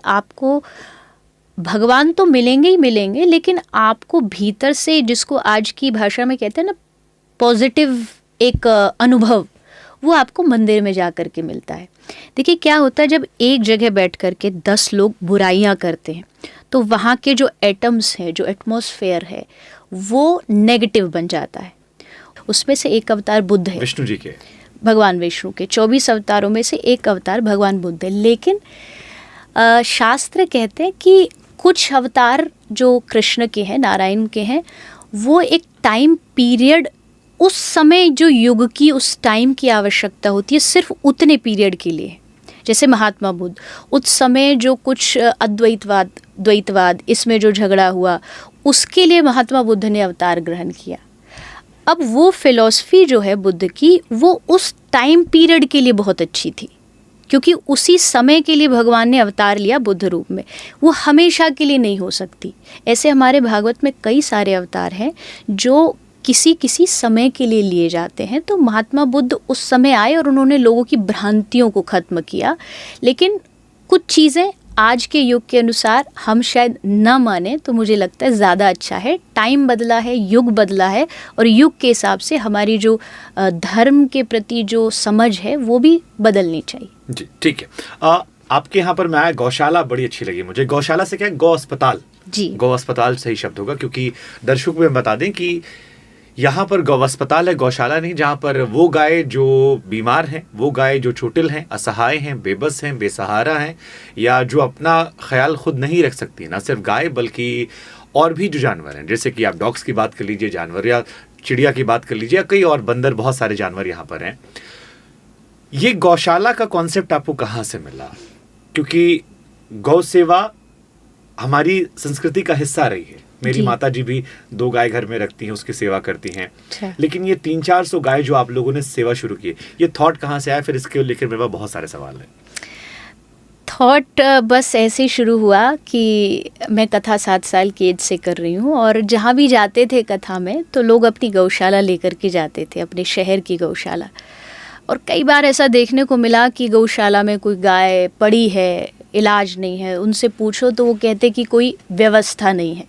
आपको भगवान तो मिलेंगे ही मिलेंगे, लेकिन आपको भीतर से, जिसको आज की भाषा में कहते हैं ना पॉजिटिव एक अनुभव, वो आपको मंदिर में जा कर के मिलता है। देखिए क्या होता है, जब एक जगह बैठ कर के 10 लोग बुराइयां करते हैं तो वहाँ के जो एटम्स हैं, जो एटमॉस्फेयर है, वो नेगेटिव बन जाता है। उसमें से एक अवतार बुद्ध है, विष्णु जी के, भगवान विष्णु के 24 अवतारों में से एक अवतार भगवान बुद्ध है। लेकिन शास्त्र कहते हैं कि कुछ अवतार जो कृष्ण के हैं, नारायण के हैं, वो एक टाइम पीरियड, उस समय जो युग की, उस टाइम की आवश्यकता होती है, सिर्फ उतने पीरियड के लिए। जैसे महात्मा बुद्ध, उस समय जो कुछ अद्वैतवाद, द्वैतवाद, इसमें जो झगड़ा हुआ, उसके लिए महात्मा बुद्ध ने अवतार ग्रहण किया। अब वो फिलॉसफी जो है बुद्ध की, वो उस टाइम पीरियड के लिए बहुत अच्छी थी, क्योंकि उसी समय के लिए भगवान ने अवतार लिया बुद्ध रूप में। वो हमेशा के लिए नहीं हो सकती। ऐसे हमारे भागवत में कई सारे अवतार हैं जो किसी किसी समय के लिए लिए जाते हैं। तो महात्मा बुद्ध उस समय आए और उन्होंने लोगों की भ्रांतियों को ख़त्म किया। लेकिन कुछ चीज़ें आज के युग के अनुसार हम शायद न माने, तो मुझे लगता है ज़्यादा अच्छा है। टाइम बदला है, युग बदला है, और युग के हिसाब से हमारी जो धर्म के प्रति जो समझ है वो भी बदलनी चाहिए। जी ठीक है। आपके यहाँ पर मैं आया, गौशाला बड़ी अच्छी लगी मुझे। गौशाला से क्या है, गौ अस्पताल। जी, गौ अस्पताल सही शब्द होगा, क्योंकि दर्शकों को बता दें कि यहाँ पर गौ अस्पताल है, गौशाला नहीं, जहाँ पर वो गाय जो बीमार हैं, वो गाय जो चोटिल हैं, असहाय हैं, बेबस हैं, बेसहारा हैं, या जो अपना ख्याल खुद नहीं रख सकती, ना सिर्फ गाय बल्कि और भी जो जानवर हैं, जैसे कि आप डॉग्स की बात कर लीजिए, जानवर, या चिड़िया की बात कर लीजिए, या कई और बंदर, बहुत सारे जानवर यहाँ पर हैं। ये गौशाला का कॉन्सेप्ट आपको कहाँ से मिला? क्योंकि गौ सेवा हमारी संस्कृति का हिस्सा रही है। मेरी माता जी भी 2 गाय घर में रखती हैं, उसकी सेवा करती हैं। लेकिन ये 300-400 गाय जो आप लोगों ने सेवा शुरू की, ये थॉट कहाँ से आया? फिर इसके लेकर मेरे पास बहुत सारे सवाल हैं। थॉट बस ऐसे ही शुरू हुआ कि मैं कथा 7 साल की एज से कर रही हूँ, और जहाँ भी जाते थे कथा में तो लोग अपनी गौशाला लेकर के जाते थे, अपने शहर की गौशाला। और कई बार ऐसा देखने को मिला कि गौशाला में कोई गाय पड़ी है, इलाज नहीं है, उनसे पूछो तो वो कहते कि कोई व्यवस्था नहीं है।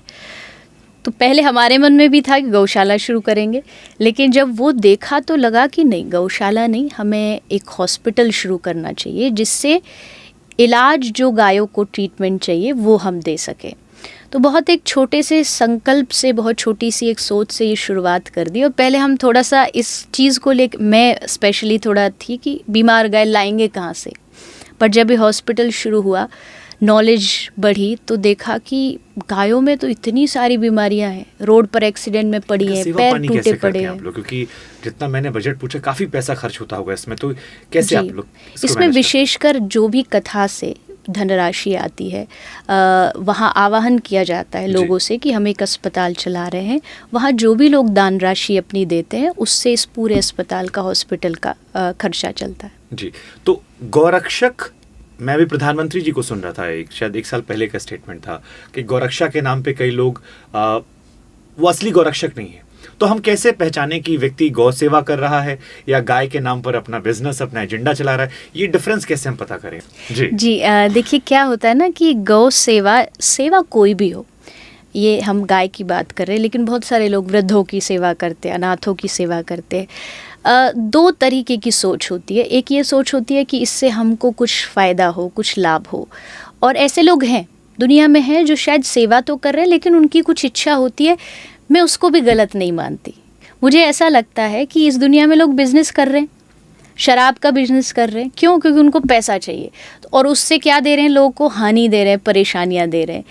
तो पहले हमारे मन में भी था कि गौशाला शुरू करेंगे, लेकिन जब वो देखा तो लगा कि नहीं, गौशाला नहीं, हमें एक हॉस्पिटल शुरू करना चाहिए जिससे इलाज, जो गायों को ट्रीटमेंट चाहिए, वो हम दे सकें। तो बहुत एक छोटे से संकल्प से, बहुत छोटी सी एक सोच से ये शुरुआत कर दी। और पहले हम थोड़ा सा इस चीज़ को लेकर, मैं स्पेशली थोड़ा थी कि बीमार गाय लाएंगे कहाँ से। पर जब ये हॉस्पिटल शुरू हुआ, नॉलेज बढ़ी, तो देखा कि गायों में तो इतनी सारी बीमारियां हैं, रोड पर एक्सीडेंट में पड़ी हैं, पैर टूटे पड़े हैं। आप लोग, क्योंकि जितना मैंने बजट पूछा, काफ़ी पैसा खर्च होता होगा इसमें, तो कैसे आप लोग इसमें विशेषकर जो भी कथा से धनराशि आती है, वहाँ आवाहन किया जाता है लोगों से कि हम एक अस्पताल चला रहे हैं, वहाँ जो भी लोग दान राशि अपनी देते हैं, उससे इस पूरे अस्पताल का, हॉस्पिटल का खर्चा चलता है। जी, तो गौरक्षक, मैं भी प्रधानमंत्री जी को सुन रहा था, शायद 1 साल पहले का स्टेटमेंट था कि गौरक्षा के नाम पे कई लोग वो असली गौरक्षक नहीं है। तो हम कैसे पहचाने कि व्यक्ति गौ सेवा कर रहा है या गाय के नाम पर अपना बिजनेस, अपना एजेंडा चला रहा है? ये डिफरेंस कैसे हम पता करें? जी देखिए क्या होता है ना कि गौ सेवा कोई भी हो, ये हम गाय की बात कर रहे हैं, लेकिन बहुत सारे लोग वृद्धों की सेवा करते हैं, अनाथों की सेवा करते हैं। 2 तरीके की सोच होती है। एक ये सोच होती है कि इससे हमको कुछ फ़ायदा हो, कुछ लाभ हो, और ऐसे लोग हैं, दुनिया में हैं, जो शायद सेवा तो कर रहे हैं लेकिन उनकी कुछ इच्छा होती है। मैं उसको भी गलत नहीं मानती। मुझे ऐसा लगता है कि इस दुनिया में लोग बिज़नेस कर रहे हैं, शराब का बिजनेस कर रहे हैं, क्यों? क्योंकि उनको पैसा चाहिए, और उससे क्या दे रहे हैं? लोगों को हानि दे रहे हैं, परेशानियाँ दे रहे हैं।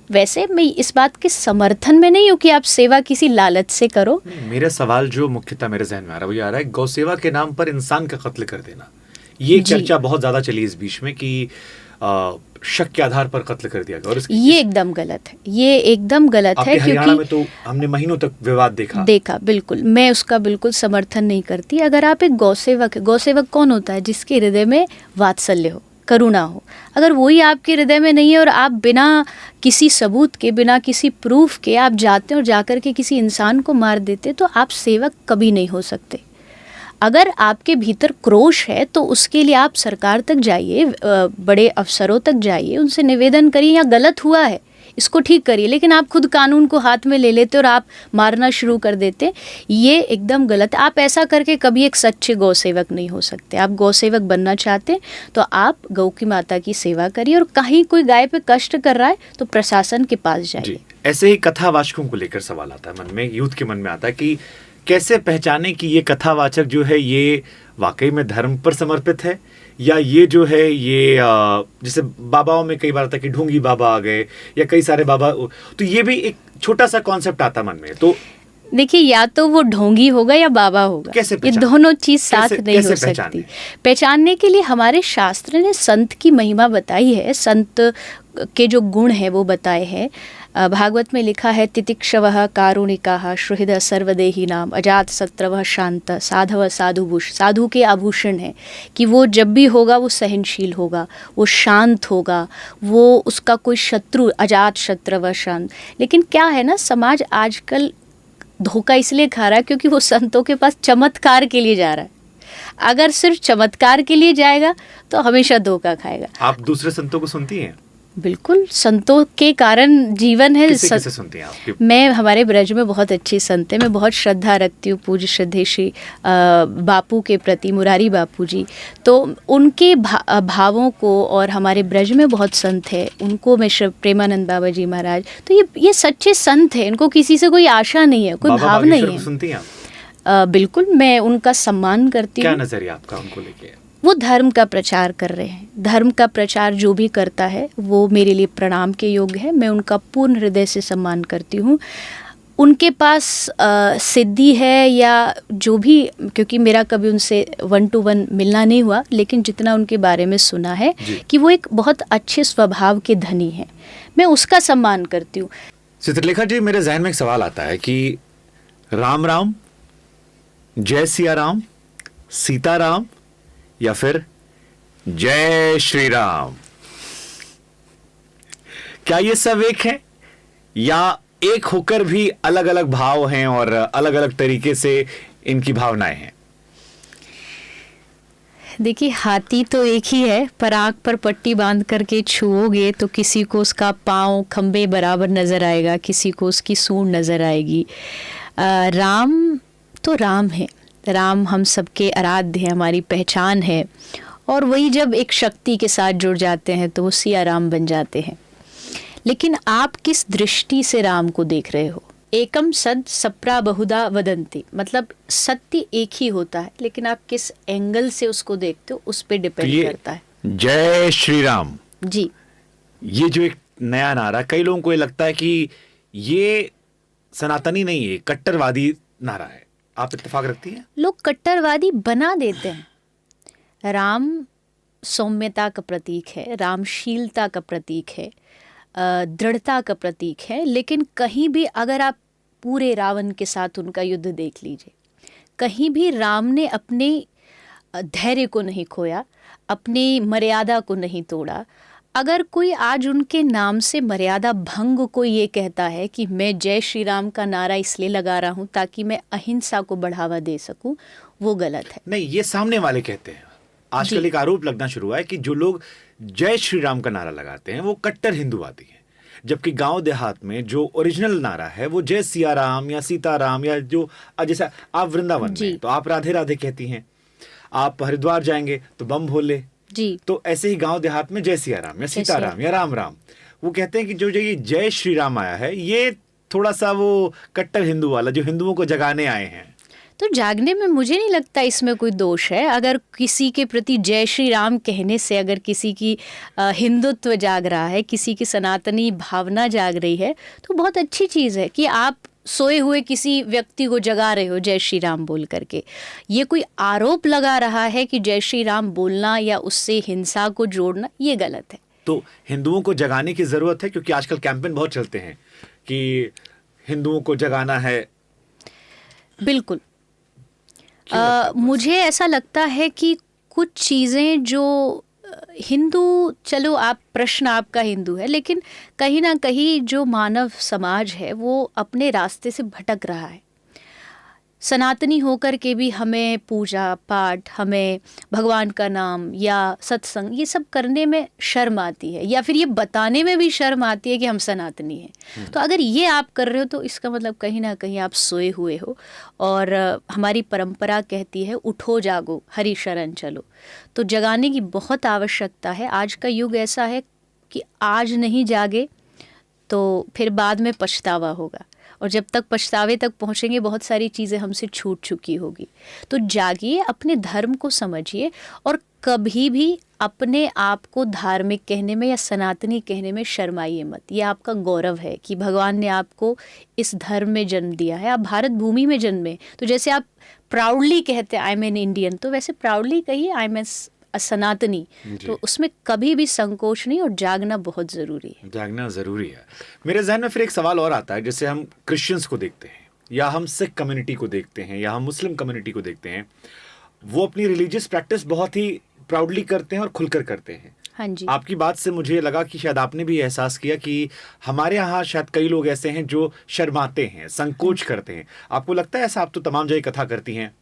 वैसे मैं इस बात के समर्थन में नहीं हूँ कि आप सेवा किसी लालच से करो। मेरा सवाल जो मुख्यतः मेरे जहन में आ रहा है वो ये आ रहा है, गौ सेवा के नाम पर इंसान का कत्ल कर देना, ये चर्चा बहुत ज्यादा चली इस बीच में कि शक के आधार पर कत्ल कर दिया गया, और ये एकदम गलत है। ये एकदम गलत है, क्योंकि हरियाणा में तो हमने महीनों तक विवाद देखा। बिल्कुल, मैं उसका बिल्कुल समर्थन नहीं करती। अगर आप एक गौसेवक कौन होता है? जिसके हृदय में वात्सल्य हो, करुणा हो। अगर वही आपके हृदय में नहीं है और आप बिना किसी सबूत के, बिना किसी प्रूफ के आप जाते हैं और जाकर के किसी इंसान को मार देते, तो आप सेवक कभी नहीं हो सकते। अगर आपके भीतर क्रोश है तो उसके लिए आप सरकार तक जाइए, बड़े अफसरों तक जाइए, उनसे निवेदन करिए यहाँ गलत हुआ है, इसको ठीक करिए। लेकिन आप खुद कानून को हाथ में ले लेते और आप मारना शुरू कर देते, ये एकदम गलत है। आप ऐसा करके कभी एक सच्चे गौ सेवक नहीं हो सकते। आप गौ सेवक बनना चाहते तो आप गौ की माता की सेवा करिए, और कहीं कोई गाय पे कष्ट कर रहा है तो प्रशासन के पास जाइए। ऐसे ही कथावाचकों को लेकर सवाल आता है मन में, यूथ के मन में आता है कि कैसे पहचाने कि ये कथावाचक जो है ये वाकई में धर्म पर समर्पित है, या ये जो है ये जैसे बाबाओं में कई बार आता है कि ढोंगी बाबा आ गए या कई सारे बाबा, तो ये भी एक छोटा सा कॉन्सेप्ट आता मन में। तो देखिए, या तो वो ढोंगी होगा या बाबा होगा, ये दोनों चीज साथ नहीं हो सकती। पहचानने के लिए हमारे शास्त्र ने संत की महिमा बताई है, संत के जो गुण है वो बताए हैं। भागवत में लिखा है, तितिक्षवः कारुणिकाः सुहृदः सर्वदेहिनां अजात शत्रवः शांत साधव साधुभूष। साधु के आभूषण है कि वो जब भी होगा वो सहनशील होगा, वो शांत होगा, वो उसका कोई शत्रु, अजात शत्रवः शांत। लेकिन क्या है ना, समाज आजकल धोखा इसलिए खा रहा है क्योंकि वो संतों के पास चमत्कार के लिए जा रहा है। अगर सिर्फ चमत्कार के लिए जाएगा तो हमेशा धोखा खाएगा। आप दूसरे संतों को सुनती हैं? बिल्कुल, संतों के कारण जीवन है। किसे सुनती हैं आप? मैं, हमारे ब्रज में बहुत अच्छी संत है, मैं बहुत श्रद्धा रखती हूँ पूज्य श्रद्धेय श्री बापू के प्रति, मुरारी बापू जी। तो उनके भावों को, और हमारे ब्रज में बहुत संत है उनको मैं, प्रेमानंद बाबा जी महाराज, तो ये सच्चे संत है, इनको किसी से कोई आशा नहीं है, कोई भाव नहीं है। सुनती हैं आप? बिल्कुल, मैं उनका सम्मान करती हूँ। क्या नजरिया आपका उनको लेके? वो धर्म का प्रचार कर रहे हैं, धर्म का प्रचार जो भी करता है वो मेरे लिए प्रणाम के योग्य है। मैं उनका पूर्ण हृदय से सम्मान करती हूँ। उनके पास सिद्धि है या जो भी, क्योंकि मेरा कभी उनसे 1-to-1 मिलना नहीं हुआ, लेकिन जितना उनके बारे में सुना है कि वो एक बहुत अच्छे स्वभाव के धनी हैं, मैं उसका सम्मान करती हूँ। चित्रलेखा जी, मेरे जहन में एक सवाल आता है कि राम राम, जय सिया राम, सीता राम, या फिर जय श्री राम, क्या ये सब एक है, या एक होकर भी अलग अलग भाव हैं और अलग अलग तरीके से इनकी भावनाएं हैं? देखिए, हाथी तो एक ही है, पर आँख पर पट्टी बांध करके छुओगे तो किसी को उसका पाँव खंबे बराबर नजर आएगा, किसी को उसकी सूंड नजर आएगी। राम तो राम है, राम हम सबके आराध्य है, हमारी पहचान है, और वही जब एक शक्ति के साथ जुड़ जाते हैं तो वो सिया राम बन जाते हैं। लेकिन आप किस दृष्टि से राम को देख रहे हो? एकम सद सप्रा बहुधा वदंती, मतलब सत्य एक ही होता है, लेकिन आप किस एंगल से उसको देखते हो उस पर डिपेंड करता है। जय श्री राम जी, ये जो एक नया नारा, कई लोगों को ये लगता है कि ये सनातनी नहीं है, कट्टरवादी नारा है, आप इत्तेफाक रखती हैं? लोग कट्टरवादी बना देते हैं। राम सौम्यता का प्रतीक है, रामशीलता का प्रतीक है, दृढ़ता का प्रतीक है। लेकिन कहीं भी अगर आप पूरे रावण के साथ उनका युद्ध देख लीजिए, कहीं भी राम ने अपने धैर्य को नहीं खोया, अपनी मर्यादा को नहीं तोड़ा। अगर कोई आज उनके नाम से मर्यादा भंग को ये कहता है कि मैं जय श्री राम का नारा इसलिए लगा रहा हूँ ताकि मैं अहिंसा को बढ़ावा दे सकूं, वो गलत है। नहीं, ये सामने वाले कहते हैं। आजकल एक आरोप लगना शुरू हुआ है कि जो लोग जय श्री राम का नारा लगाते हैं वो कट्टर हिंदूवादी हैं, जबकि गांव देहात में जो ओरिजिनल नारा है वो जय सिया राम या सीता राम, या जो जैसे आप वृंदावन में तो आप राधे राधे कहती हैं, आप हरिद्वार जाएंगे तो बम भोले जी, तो ऐसे ही गांव देहात में जय सिया राम या सीता राम या राम राम, वो कहते हैं कि जो ये जय श्री राम आया है ये थोड़ा सा वो कट्टर हिंदू वाला, जो हिंदुओं को जगाने आए हैं। तो जागने में मुझे नहीं लगता इसमें कोई दोष है। अगर किसी के प्रति जय श्री राम कहने से अगर किसी की हिंदुत्व जाग रहा है, किसी की सनातनी भावना जाग रही है, तो बहुत अच्छी चीज़ है कि आप सोए हुए किसी व्यक्ति को जगा रहे हो जय श्री राम बोल करके। ये कोई आरोप लगा रहा है कि जय श्री राम बोलना या उससे हिंसा को जोड़ना, ये गलत है। तो हिंदुओं को जगाने की ज़रूरत है, क्योंकि आजकल कैंपेन बहुत चलते हैं कि हिंदुओं को जगाना है। बिल्कुल, मुझे ऐसा लगता है कि कुछ चीज़ें जो हिंदू, चलो आप प्रश्न आपका हिंदू है, लेकिन कहीं ना कहीं जो मानव समाज है वो अपने रास्ते से भटक रहा है। सनातनी होकर के भी हमें पूजा पाठ, हमें भगवान का नाम या सत्संग ये सब करने में शर्म आती है, या फिर ये बताने में भी शर्म आती है कि हम सनातनी हैं। तो अगर ये आप कर रहे हो तो इसका मतलब कहीं ना कहीं आप सोए हुए हो। और हमारी परंपरा कहती है उठो जागो हरि शरण चलो, तो जगाने की बहुत आवश्यकता है। आज का युग ऐसा है कि आज नहीं जागे तो फिर बाद में पछतावा होगा, और जब तक पछतावे तक पहुँचेंगे बहुत सारी चीज़ें हमसे छूट चुकी होगी। तो जागिए, अपने धर्म को समझिए, और कभी भी अपने आप को धार्मिक कहने में या सनातनी कहने में शर्माइए मत। ये आपका गौरव है कि भगवान ने आपको इस धर्म में जन्म दिया है, आप भारत भूमि में जन्मे। तो जैसे आप प्राउडली कहते हैं आई एम एन इंडियन, तो वैसे प्राउडली कहिए आई एम एन सनातनी। तो उसमें कभी भी संकोच नहीं, और जागना बहुत ज़रूरी है। जागना ज़रूरी है। मेरे जहन में फिर एक सवाल और आता है, जैसे हम क्रिश्चियंस को देखते हैं, या हम सिख कम्युनिटी को देखते हैं, या हम मुस्लिम कम्युनिटी को देखते हैं, वो अपनी रिलीजियस प्रैक्टिस बहुत ही प्राउडली करते हैं और खुलकर करते हैं। हाँ जी। आपकी बात से मुझे लगा कि शायद आपने भी एहसास किया कि हमारे यहाँ शायद कई लोग ऐसे हैं जो शर्माते हैं, संकोच करते हैं। आपको लगता है ऐसा? आप तो तमाम जगह कथा करती हैं।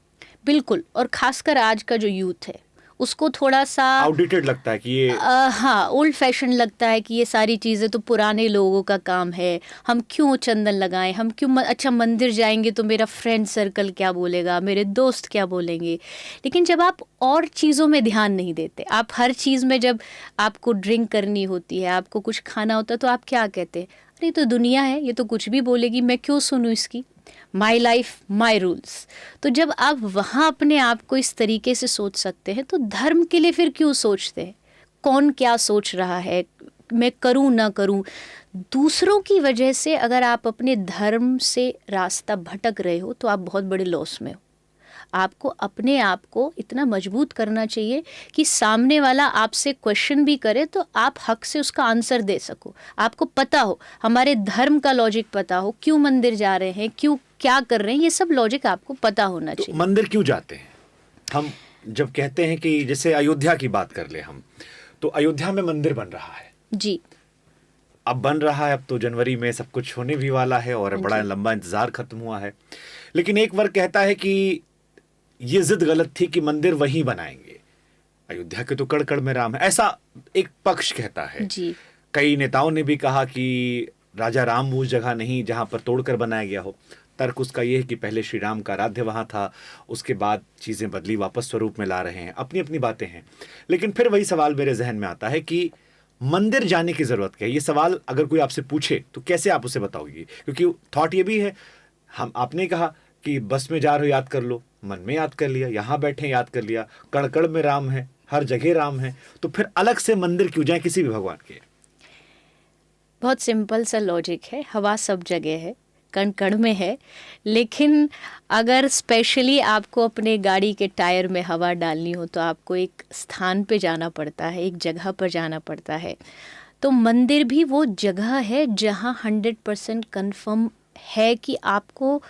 बिल्कुल, और खासकर आज का जो यूथ है उसको थोड़ा सा आउटडेटेड लगता है कि ये हाँ, ओल्ड फैशन लगता है कि ये सारी चीज़ें तो पुराने लोगों का काम है, हम क्यों चंदन लगाएं, हम क्यों अच्छा मंदिर जाएंगे तो मेरा फ्रेंड सर्कल क्या बोलेगा, मेरे दोस्त क्या बोलेंगे। लेकिन जब आप और चीज़ों में ध्यान नहीं देते, आप हर चीज़ में, जब आपको ड्रिंक करनी होती है, आपको कुछ खाना होता है, तो आप क्या कहते हैं, अरे तो दुनिया है, ये तो कुछ भी बोलेगी, मैं क्यों सुनूं इसकी, माई लाइफ माई रूल्स। तो जब आप वहाँ अपने आप को इस तरीके से सोच सकते हैं, तो धर्म के लिए फिर क्यों सोचते हैं, कौन क्या सोच रहा है, मैं करूँ ना करूँ। दूसरों की वजह से अगर आप अपने धर्म से रास्ता भटक रहे हो तो आप बहुत बड़े लॉस में हो। आपको अपने आप को इतना मजबूत करना चाहिए कि सामने वाला आपसे क्वेश्चन भी करे तो आप हक से उसका आंसर दे सको। आपको पता हो, हमारे धर्म का लॉजिक पता हो, क्यों मंदिर जा रहे हैं, क्यों क्या कर रहे हैं, ये सब लॉजिक आपको पता होना चाहिए। तो मंदिर क्यों जाते हैं हम? जब कहते हैं कि जैसे अयोध्या की बात कर ले हम, तो अयोध्या में मंदिर बन रहा है जी, अब बन रहा है, अब तो जनवरी में सब कुछ होने भी वाला है और बड़ा लंबा इंतजार खत्म हुआ है। लेकिन एक वर्ग कहता है कि ये जिद गलत थी कि मंदिर वहीं बनाएंगे, अयोध्या के तो कड़ कड़ में राम है, ऐसा एक पक्ष कहता है जी। कई नेताओं ने भी कहा कि राजा राम उस जगह नहीं जहां पर तोड़कर बनाया गया हो। तर्क उसका यह है कि पहले श्री राम का आराध्य वहां था, उसके बाद चीजें बदली, वापस स्वरूप में ला रहे हैं, अपनी अपनी बातें हैं। लेकिन फिर वही सवाल मेरे जहन में आता है कि मंदिर जाने की जरूरत क्या है? ये सवाल अगर कोई आपसे पूछे तो कैसे आप उसे बताओगी? क्योंकि थॉट ये भी है, हम आपने कहा कि बस में जा रहे हो याद कर लो, मन में याद कर लिया, यहाँ बैठे याद कर लिया, कड़ में राम है, हर जगह राम है, तो फिर अलग से मंदिर क्यों जाए किसी भी भगवान के? बहुत सिंपल सा लॉजिक है, हवा सब जगह है, कण कण में है। लेकिन अगर स्पेशली आपको अपने गाड़ी के टायर में हवा डालनी हो तो आपको एक स्थान पे जाना पड़ता है, एक जगह पर जाना पड़ता है। तो मंदिर भी वो जगह है जहाँ 100% कन्फर्म है कि आपको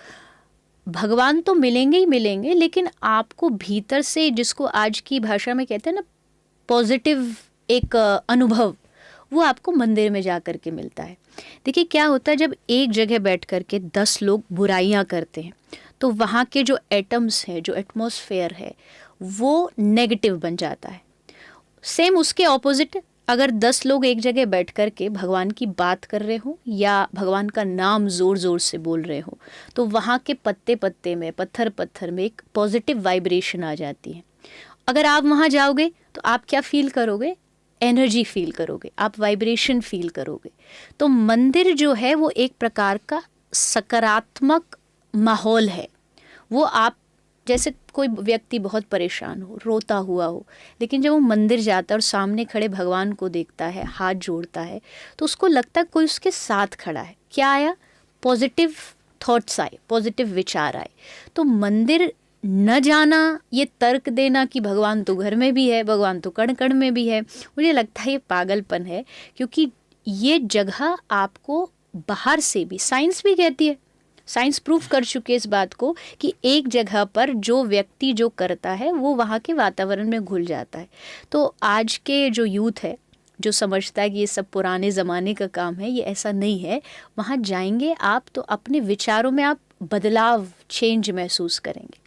भगवान तो मिलेंगे ही मिलेंगे, लेकिन आपको भीतर से, जिसको आज की भाषा में कहते हैं ना पॉजिटिव एक अनुभव, वो आपको मंदिर में जा कर के मिलता है। देखिए क्या होता है, जब एक जगह बैठ कर के 10 लोग बुराइयां करते हैं तो वहाँ के जो एटम्स हैं, जो एटमॉस्फेयर है, वो नेगेटिव बन जाता है। सेम उसके ऑपोजिट, अगर 10 लोग एक जगह बैठ कर के भगवान की बात कर रहे हो या भगवान का नाम ज़ोर ज़ोर से बोल रहे हो, तो वहाँ के पत्ते पत्ते में, पत्थर पत्थर में एक पॉजिटिव वाइब्रेशन आ जाती है। अगर आप वहाँ जाओगे तो आप क्या फील करोगे? एनर्जी फील करोगे, आप वाइब्रेशन फील करोगे। तो मंदिर जो है वो एक प्रकार का सकारात्मक माहौल है। वो आप, जैसे कोई व्यक्ति बहुत परेशान हो, रोता हुआ हो, लेकिन जब वो मंदिर जाता है और सामने खड़े भगवान को देखता है, हाथ जोड़ता है, तो उसको लगता है कोई उसके साथ खड़ा है। क्या आया? पॉजिटिव थॉट्स आए, पॉजिटिव विचार आए। तो मंदिर न जाना, ये तर्क देना कि भगवान तो घर में भी है, भगवान तो कण कण में भी है, मुझे लगता है ये पागलपन है। क्योंकि ये जगह आपको बाहर से भी, साइंस भी कहती है, साइंस प्रूफ कर चुके इस बात को कि एक जगह पर जो व्यक्ति जो करता है वो वहाँ के वातावरण में घुल जाता है। तो आज के जो यूथ है, जो समझता है कि ये सब पुराने ज़माने का काम है, ये ऐसा नहीं है। वहाँ जाएंगे आप तो अपने विचारों में आप बदलाव, चेंज महसूस करेंगे।